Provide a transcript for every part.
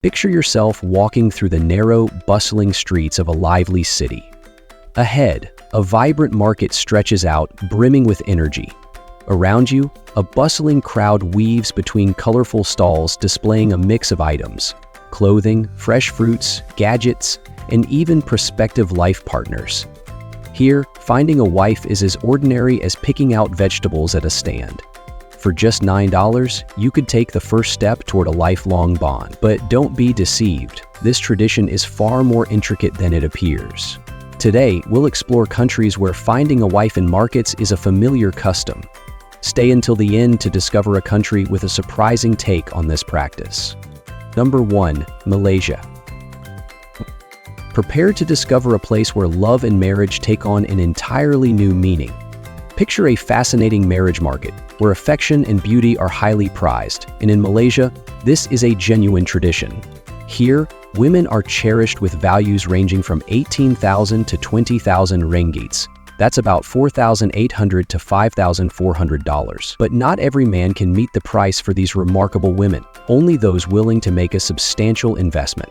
Picture yourself walking through the narrow, bustling streets of a lively city. Ahead, a vibrant market stretches out, brimming with energy. Around you, a bustling crowd weaves between colorful stalls displaying a mix of items: clothing, fresh fruits, gadgets, and even prospective life partners. Here, finding a wife is as ordinary as picking out vegetables at a stand. For just $9, you could take the first step toward a lifelong bond. But don't be deceived. This tradition is far more intricate than it appears. Today, we'll explore countries where finding a wife in markets is a familiar custom. Stay until the end to discover a country with a surprising take on this practice. Number 1. Malaysia. Prepare to discover a place where love and marriage take on an entirely new meaning. Picture a fascinating marriage market, where affection and beauty are highly prized, and in Malaysia, this is a genuine tradition. Here, women are cherished with values ranging from 18,000 to 20,000 ringgits. That's about $4,800 to $5,400. But not every man can meet the price for these remarkable women, only those willing to make a substantial investment.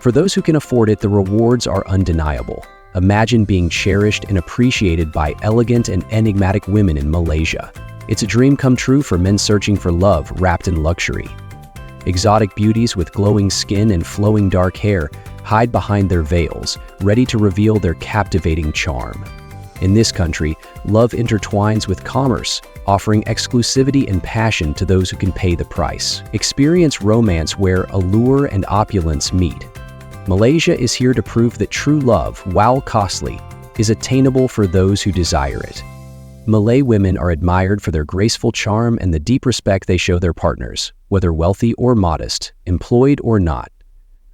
For those who can afford it, the rewards are undeniable. Imagine being cherished and appreciated by elegant and enigmatic women in Malaysia. It's a dream come true for men searching for love wrapped in luxury. Exotic beauties with glowing skin and flowing dark hair hide behind their veils, ready to reveal their captivating charm. In this country, love intertwines with commerce, offering exclusivity and passion to those who can pay the price. Experience romance where allure and opulence meet. Malaysia is here to prove that true love, while costly, is attainable for those who desire it. Malay women are admired for their graceful charm and the deep respect they show their partners, whether wealthy or modest, employed or not.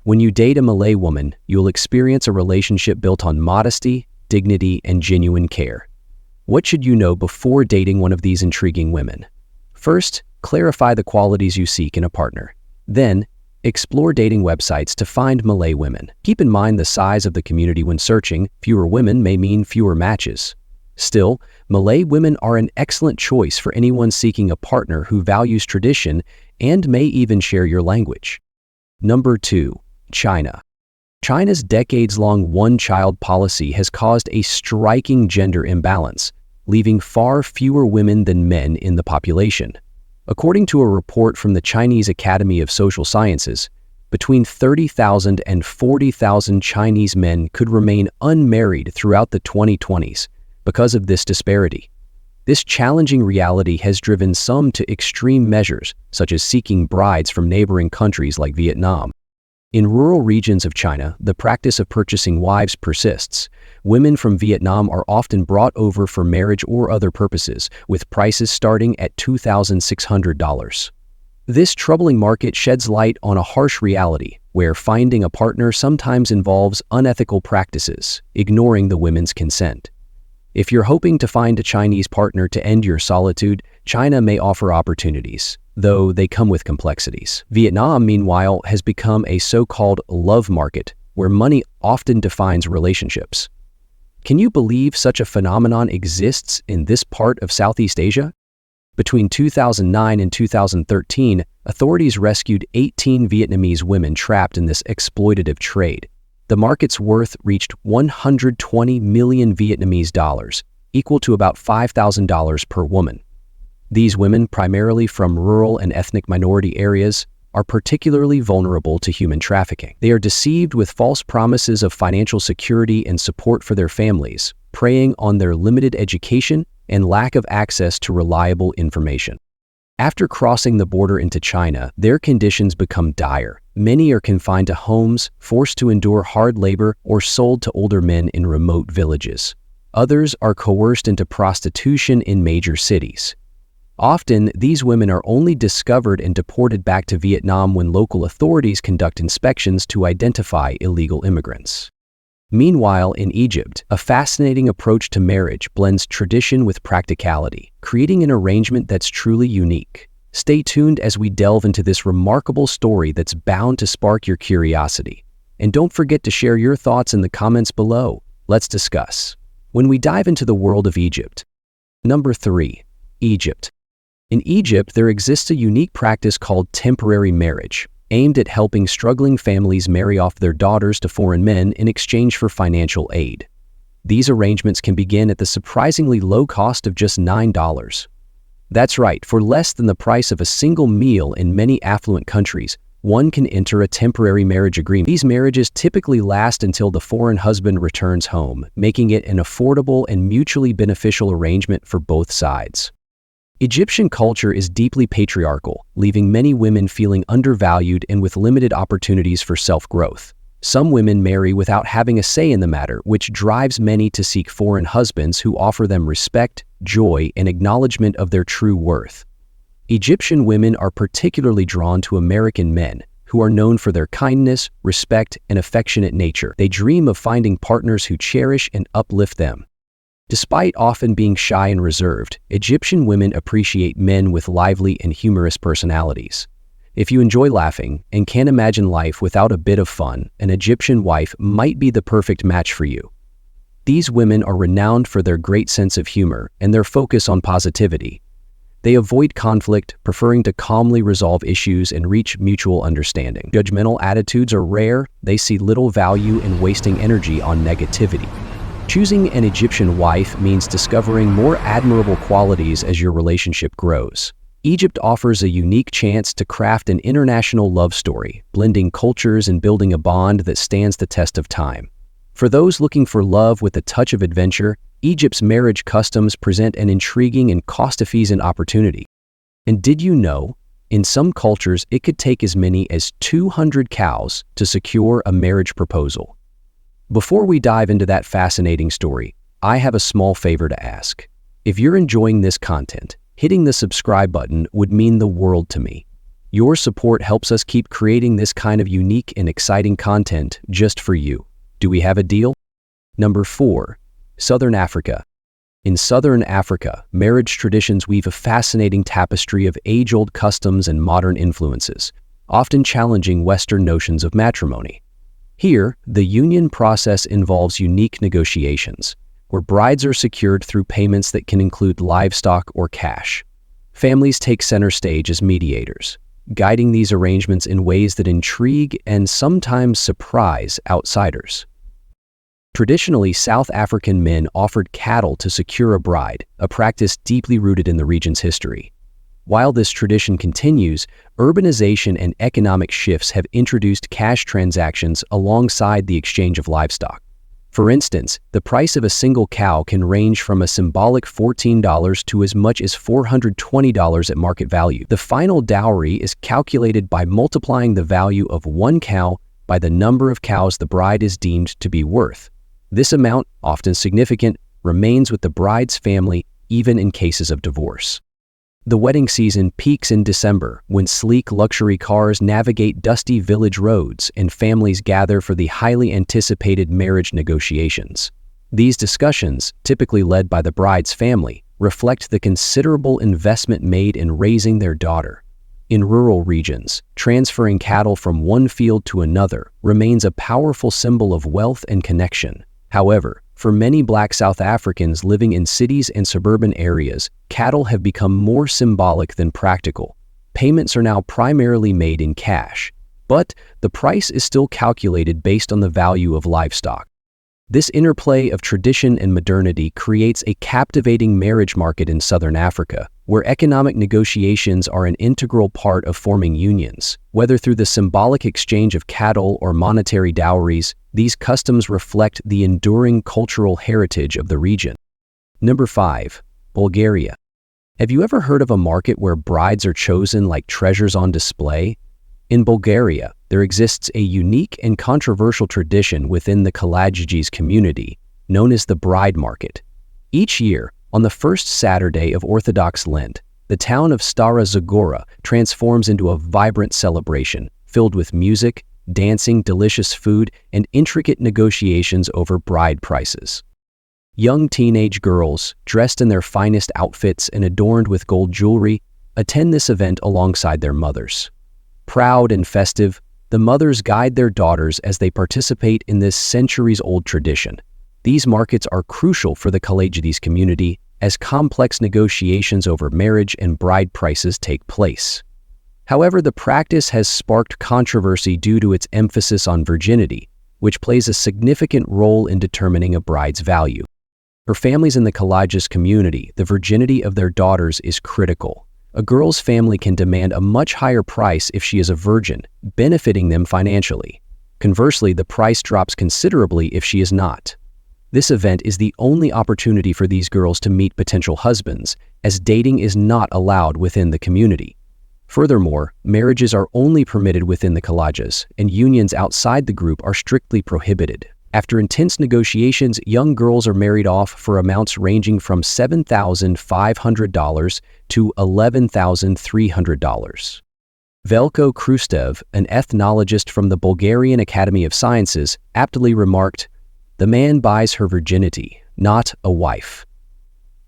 When you date a Malay woman, you'll experience a relationship built on modesty, dignity, and genuine care. What should you know before dating one of these intriguing women? First, clarify the qualities you seek in a partner. Then, explore dating websites to find Malay women. Keep in mind the size of the community when searching. Fewer women may mean fewer matches. Still, Malay women are an excellent choice for anyone seeking a partner who values tradition and may even share your language. Number 2. China. China's decades-long one-child policy has caused a striking gender imbalance, leaving far fewer women than men in the population. According to a report from the Chinese Academy of Social Sciences, between 30,000 and 40,000 Chinese men could remain unmarried throughout the 2020s because of this disparity. This challenging reality has driven some to extreme measures, such as seeking brides from neighboring countries like Vietnam. In rural regions of China, the practice of purchasing wives persists. Women from Vietnam are often brought over for marriage or other purposes, with prices starting at $2,600. This troubling market sheds light on a harsh reality, where finding a partner sometimes involves unethical practices, ignoring the women's consent. If you're hoping to find a Chinese partner to end your solitude, China may offer opportunities, though they come with complexities. Vietnam, meanwhile, has become a so-called love market, where money often defines relationships. Can you believe such a phenomenon exists in this part of Southeast Asia? Between 2009 and 2013, authorities rescued 18 Vietnamese women trapped in this exploitative trade. The market's worth reached 120 million Vietnamese dollars, equal to about $5,000 per woman. These women, primarily from rural and ethnic minority areas, are particularly vulnerable to human trafficking. They are deceived with false promises of financial security and support for their families, preying on their limited education and lack of access to reliable information. After crossing the border into China, their conditions become dire. Many are confined to homes, forced to endure hard labor, or sold to older men in remote villages. Others are coerced into prostitution in major cities. Often, these women are only discovered and deported back to Vietnam when local authorities conduct inspections to identify illegal immigrants. Meanwhile, in Egypt, a fascinating approach to marriage blends tradition with practicality, creating an arrangement that's truly unique. Stay tuned as we delve into this remarkable story that's bound to spark your curiosity. And don't forget to share your thoughts in the comments below. Let's discuss. When we dive into the world of Egypt. Number 3. Egypt. In Egypt, there exists a unique practice called temporary marriage, aimed at helping struggling families marry off their daughters to foreign men in exchange for financial aid. These arrangements can begin at the surprisingly low cost of just $9. That's right, for less than the price of a single meal in many affluent countries, one can enter a temporary marriage agreement. These marriages typically last until the foreign husband returns home, making it an affordable and mutually beneficial arrangement for both sides. Egyptian culture is deeply patriarchal, leaving many women feeling undervalued and with limited opportunities for self-growth. Some women marry without having a say in the matter, which drives many to seek foreign husbands who offer them respect, joy, and acknowledgement of their true worth. Egyptian women are particularly drawn to American men, who are known for their kindness, respect, and affectionate nature. They dream of finding partners who cherish and uplift them. Despite often being shy and reserved, Egyptian women appreciate men with lively and humorous personalities. If you enjoy laughing and can't imagine life without a bit of fun, an Egyptian wife might be the perfect match for you. These women are renowned for their great sense of humor and their focus on positivity. They avoid conflict, preferring to calmly resolve issues and reach mutual understanding. Judgmental attitudes are rare. They see little value in wasting energy on negativity. Choosing an Egyptian wife means discovering more admirable qualities as your relationship grows. Egypt offers a unique chance to craft an international love story, blending cultures and building a bond that stands the test of time. For those looking for love with a touch of adventure, Egypt's marriage customs present an intriguing and cost-efficient opportunity. And did you know, in some cultures it could take as many as 200 cows to secure a marriage proposal? Before we dive into that fascinating story, I have a small favor to ask. If you're enjoying this content, hitting the subscribe button would mean the world to me. Your support helps us keep creating this kind of unique and exciting content just for you. Do we have a deal? Number 4. Southern Africa. In Southern Africa, marriage traditions weave a fascinating tapestry of age-old customs and modern influences, often challenging Western notions of matrimony. Here, the union process involves unique negotiations, where brides are secured through payments that can include livestock or cash. Families take center stage as mediators, guiding these arrangements in ways that intrigue and sometimes surprise outsiders. Traditionally, South African men offered cattle to secure a bride, a practice deeply rooted in the region's history. While this tradition continues, urbanization and economic shifts have introduced cash transactions alongside the exchange of livestock. For instance, the price of a single cow can range from a symbolic $14 to as much as $420 at market value. The final dowry is calculated by multiplying the value of one cow by the number of cows the bride is deemed to be worth. This amount, often significant, remains with the bride's family even in cases of divorce. The wedding season peaks in December, when sleek luxury cars navigate dusty village roads and families gather for the highly anticipated marriage negotiations. These discussions, typically led by the bride's family, reflect the considerable investment made in raising their daughter. In rural regions, transferring cattle from one field to another remains a powerful symbol of wealth and connection. However, for many Black South Africans living in cities and suburban areas, cattle have become more symbolic than practical. Payments are now primarily made in cash, but the price is still calculated based on the value of livestock. This interplay of tradition and modernity creates a captivating marriage market in Southern Africa, where economic negotiations are an integral part of forming unions. Whether through the symbolic exchange of cattle or monetary dowries, these customs reflect the enduring cultural heritage of the region. Number 5. Bulgaria. Have you ever heard of a market where brides are chosen like treasures on display? In Bulgaria, there exists a unique and controversial tradition within the Kalajdzi's community, known as the bride market. Each year, on the first Saturday of Orthodox Lent, the town of Stara Zagora transforms into a vibrant celebration filled with music, dancing, delicious food, and intricate negotiations over bride prices. Young teenage girls, dressed in their finest outfits and adorned with gold jewelry, attend this event alongside their mothers. Proud and festive, the mothers guide their daughters as they participate in this centuries-old tradition. These markets are crucial for the Kalajdzi's community as complex negotiations over marriage and bride prices take place. However, the practice has sparked controversy due to its emphasis on virginity, which plays a significant role in determining a bride's value. For families in the Kalajas community, the virginity of their daughters is critical. A girl's family can demand a much higher price if she is a virgin, benefiting them financially. Conversely, the price drops considerably if she is not. This event is the only opportunity for these girls to meet potential husbands, as dating is not allowed within the community. Furthermore, marriages are only permitted within the Kalajas, and unions outside the group are strictly prohibited. After intense negotiations, young girls are married off for amounts ranging from $7,500 to $11,300. Veljko Krustev, an ethnologist from the Bulgarian Academy of Sciences, aptly remarked, "The man buys her virginity, not a wife."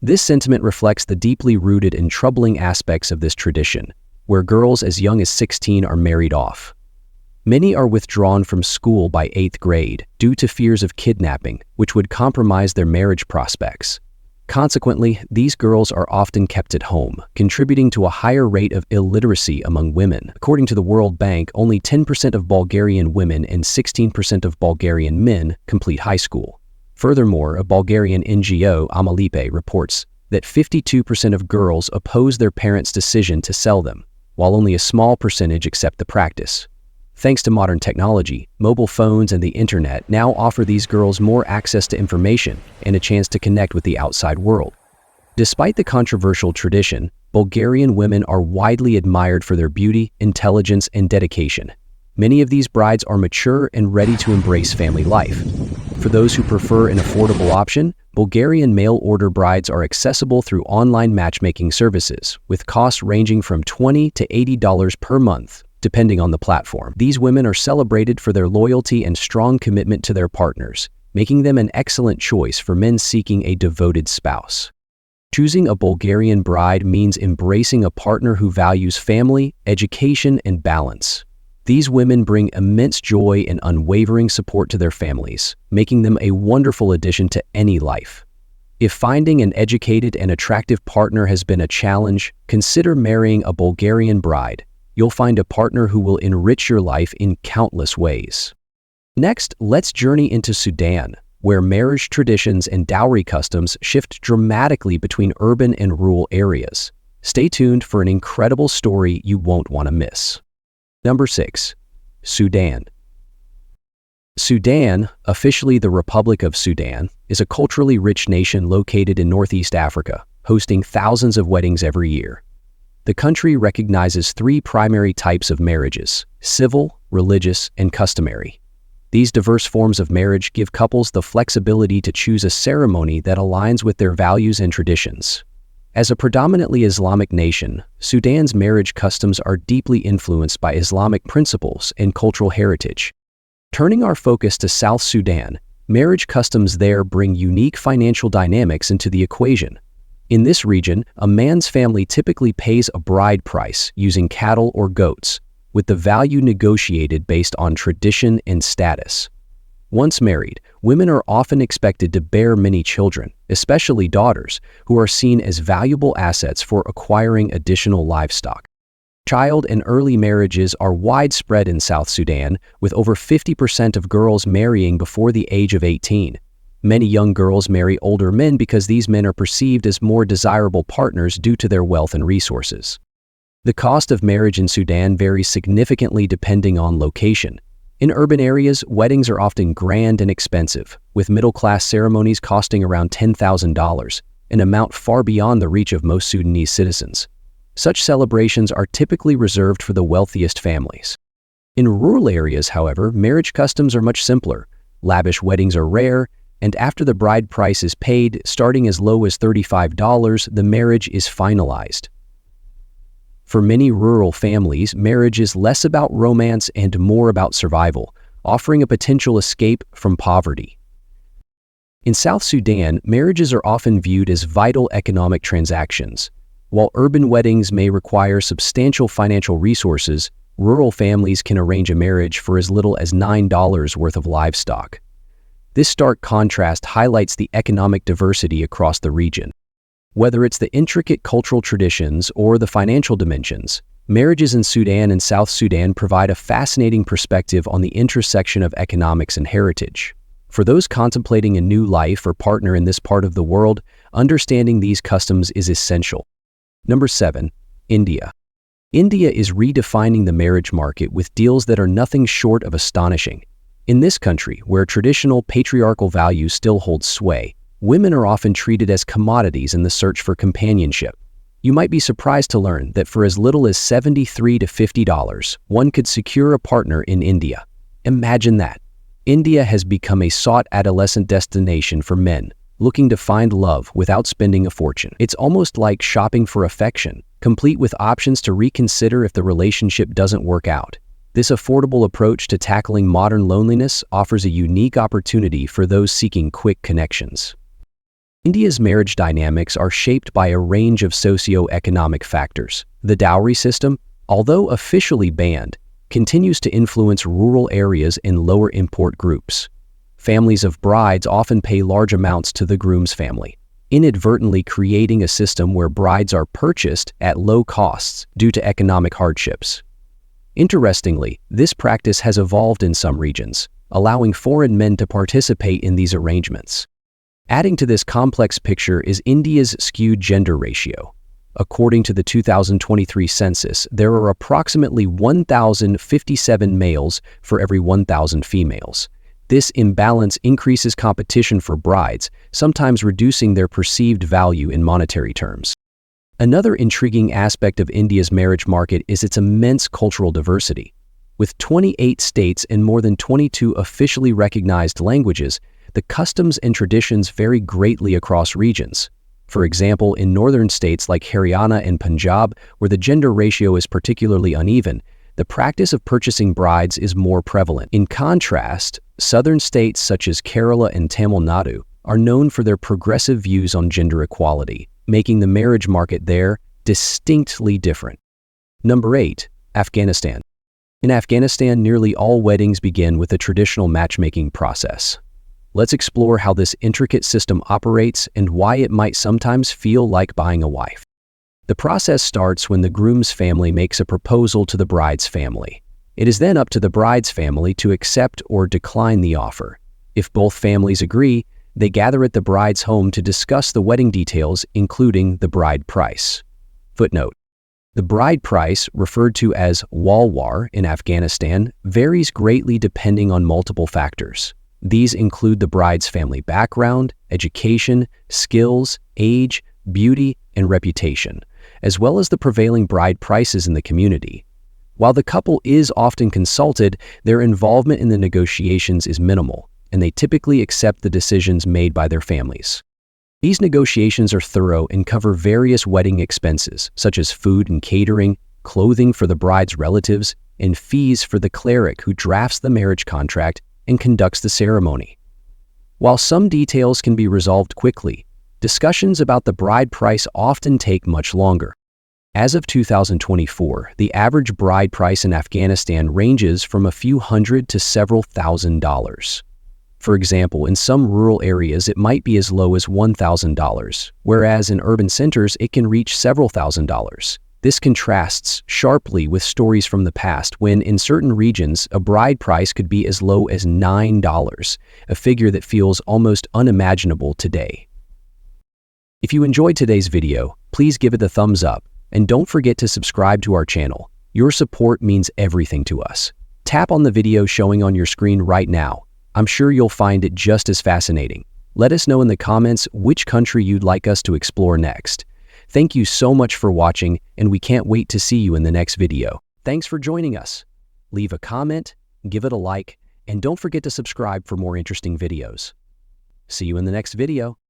This sentiment reflects the deeply rooted and troubling aspects of this tradition, where girls as young as 16 are married off. Many are withdrawn from school by 8th grade due to fears of kidnapping, which would compromise their marriage prospects. Consequently, these girls are often kept at home, contributing to a higher rate of illiteracy among women. According to the World Bank, only 10% of Bulgarian women and 16% of Bulgarian men complete high school. Furthermore, a Bulgarian NGO, Amalipe, reports that 52% of girls oppose their parents' decision to sell them, while only a small percentage accept the practice. Thanks to modern technology, mobile phones and the internet now offer these girls more access to information and a chance to connect with the outside world. Despite the controversial tradition, Bulgarian women are widely admired for their beauty, intelligence, and dedication. Many of these brides are mature and ready to embrace family life. For those who prefer an affordable option, Bulgarian mail-order brides are accessible through online matchmaking services, with costs ranging from $20 to $80 per month, depending on the platform. These women are celebrated for their loyalty and strong commitment to their partners, making them an excellent choice for men seeking a devoted spouse. Choosing a Bulgarian bride means embracing a partner who values family, education, and balance. These women bring immense joy and unwavering support to their families, making them a wonderful addition to any life. If finding an educated and attractive partner has been a challenge, consider marrying a Bulgarian bride. You'll find a partner who will enrich your life in countless ways. Next, let's journey into Sudan, where marriage traditions and dowry customs shift dramatically between urban and rural areas. Stay tuned for an incredible story you won't want to miss. Number 6. Sudan. Sudan, officially the Republic of Sudan, is a culturally rich nation located in Northeast Africa, hosting thousands of weddings every year. The country recognizes 3 primary types of marriages: civil, religious, and customary. These diverse forms of marriage give couples the flexibility to choose a ceremony that aligns with their values and traditions. As a predominantly Islamic nation, Sudan's marriage customs are deeply influenced by Islamic principles and cultural heritage. Turning our focus to South Sudan, marriage customs there bring unique financial dynamics into the equation. In this region, a man's family typically pays a bride price using cattle or goats, with the value negotiated based on tradition and status. Once married, women are often expected to bear many children, especially daughters, who are seen as valuable assets for acquiring additional livestock. Child and early marriages are widespread in South Sudan, with over 50% of girls marrying before the age of 18. Many young girls marry older men because these men are perceived as more desirable partners due to their wealth and resources. The cost of marriage in Sudan varies significantly depending on location. In urban areas, weddings are often grand and expensive, with middle-class ceremonies costing around $10,000, an amount far beyond the reach of most Sudanese citizens. Such celebrations are typically reserved for the wealthiest families. In rural areas, however, marriage customs are much simpler. Lavish weddings are rare, and after the bride price is paid, starting as low as $35, the marriage is finalized. For many rural families, marriage is less about romance and more about survival, offering a potential escape from poverty. In South Sudan, marriages are often viewed as vital economic transactions. While urban weddings may require substantial financial resources, rural families can arrange a marriage for as little as $9 worth of livestock. This stark contrast highlights the economic diversity across the region. Whether it's the intricate cultural traditions or the financial dimensions, Marriages in Sudan and South Sudan provide a fascinating perspective on the intersection of economics and heritage. For those contemplating a new life or partner in this part of the world, understanding these customs is essential. Number 7. India. India is redefining the marriage market with deals that are nothing short of astonishing. In this country, where traditional patriarchal values still hold sway, women are often treated as commodities in the search for companionship. You might be surprised to learn that for as little as $73 to $50, one could secure a partner in India. Imagine that. India has become a sought adolescent destination for men looking to find love without spending a fortune. It's almost like shopping for affection, complete with options to reconsider if the relationship doesn't work out. This affordable approach to tackling modern loneliness offers a unique opportunity for those seeking quick connections. India's marriage dynamics are shaped by a range of socio-economic factors. The dowry system, although officially banned, continues to influence rural areas and lower import groups. Families of brides often pay large amounts to the groom's family, inadvertently creating a system where brides are purchased at low costs due to economic hardships. Interestingly, this practice has evolved in some regions, allowing foreign men to participate in these arrangements. Adding to this complex picture is India's skewed gender ratio. According to the 2023 census, there are approximately 1,057 males for every 1,000 females. This imbalance increases competition for brides, sometimes reducing their perceived value in monetary terms. Another intriguing aspect of India's marriage market is its immense cultural diversity. With 28 states and more than 22 officially recognized languages, the customs and traditions vary greatly across regions. For example, in northern states like Haryana and Punjab, where the gender ratio is particularly uneven, the practice of purchasing brides is more prevalent. In contrast, southern states such as Kerala and Tamil Nadu are known for their progressive views on gender equality, making the marriage market there distinctly different. Number 8. Afghanistan. In Afghanistan, nearly all weddings begin with a traditional matchmaking process. Let's explore how this intricate system operates and why it might sometimes feel like buying a wife. The process starts when the groom's family makes a proposal to the bride's family. It is then up to the bride's family to accept or decline the offer. If both families agree, they gather at the bride's home to discuss the wedding details, including the bride price. Footnote: the bride price, referred to as walwar in Afghanistan, varies greatly depending on multiple factors. These include the bride's family background, education, skills, age, beauty, and reputation, as well as the prevailing bride prices in the community. While the couple is often consulted, their involvement in the negotiations is minimal, and they typically accept the decisions made by their families. These negotiations are thorough and cover various wedding expenses, such as food and catering, clothing for the bride's relatives, and fees for the cleric who drafts the marriage contract and conducts the ceremony. While some details can be resolved quickly, discussions about the bride price often take much longer. As of 2024, the average bride price in Afghanistan ranges from a few hundred to several $1,000s. For example, in some rural areas it might be as low as $1,000, whereas in urban centers it can reach several $1,000s. This contrasts sharply with stories from the past when, in certain regions, a bride price could be as low as $9, a figure that feels almost unimaginable today. If you enjoyed today's video, please give it a thumbs up, and don't forget to subscribe to our channel. Your support means everything to us. Tap on the video showing on your screen right now. I'm sure you'll find it just as fascinating. Let us know in the comments which country you'd like us to explore next. Thank you so much for watching, and we can't wait to see you in the next video. Thanks for joining us. Leave a comment, give it a like, and don't forget to subscribe for more interesting videos. See you in the next video.